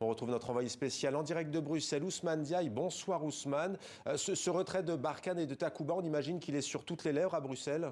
On retrouve notre envoyé spécial en direct de Bruxelles, Ousmane Diaye. Bonsoir Ousmane. Ce retrait de Barkhane et de Takuba, on imagine qu'il est sur toutes les lèvres à Bruxelles?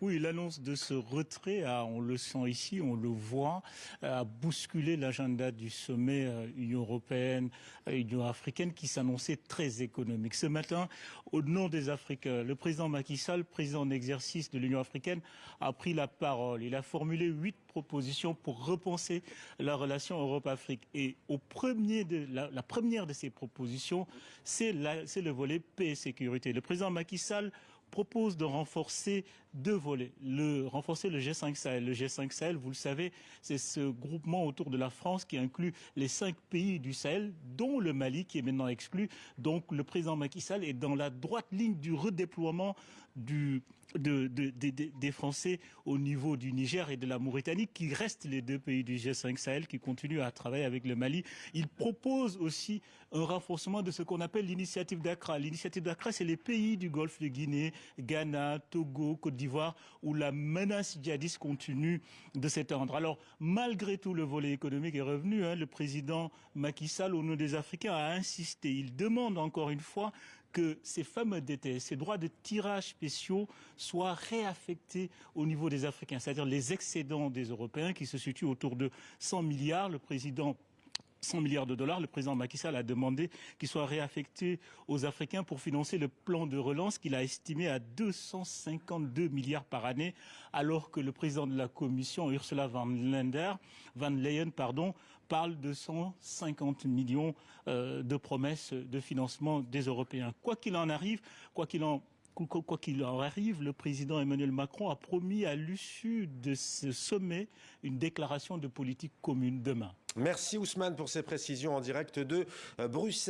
Oui, l'annonce de ce retrait, on le sent ici, on le voit, a bousculé l'agenda du sommet Union européenne, Union africaine, qui s'annonçait très économique. Ce matin, au nom des Africains, le président Macky Sall, président en exercice de l'Union africaine, a pris la parole. Il a formulé 8 propositions pour repenser la relation Europe-Afrique. Et la première de ces propositions, c'est le volet paix et sécurité. Le président Macky Sall propose de renforcer deux volets. Renforcer le G5 Sahel. Le G5 Sahel, vous le savez, c'est ce groupement autour de la France qui inclut les 5 pays du Sahel, dont le Mali qui est maintenant exclu. Donc le président Macky Sall est dans la droite ligne du redéploiement des Français au niveau du Niger et de la Mauritanie, qui restent les 2 pays du G5 Sahel qui continuent à travailler avec le Mali. Il propose aussi un renforcement de ce qu'on appelle l'initiative d'Accra. L'initiative d'Accra, c'est les pays du Golfe de Guinée, Ghana, Togo, Côte d'Ivoire, où la menace djihadiste continue de s'étendre. Alors, malgré tout, le volet économique est revenu. Le président Macky Sall, au nom des Africains, a insisté. Il demande encore une fois que ces fameux DTS, ces droits de tirage spéciaux, soient réaffectés au niveau des Africains, c'est-à-dire les excédents des Européens qui se situent autour de 100 milliards. 100 milliards de dollars, le président Macky Sall a demandé qu'ils soient réaffectés aux Africains pour financer le plan de relance qu'il a estimé à 252 milliards par année, alors que le président de la Commission, Ursula von Leyen, parle de 150 millions de promesses de financement des Européens. Quoi qu'il en arrive, le président Emmanuel Macron a promis à l'issue de ce sommet une déclaration de politique commune demain. Merci Ousmane pour ces précisions en direct de Bruxelles.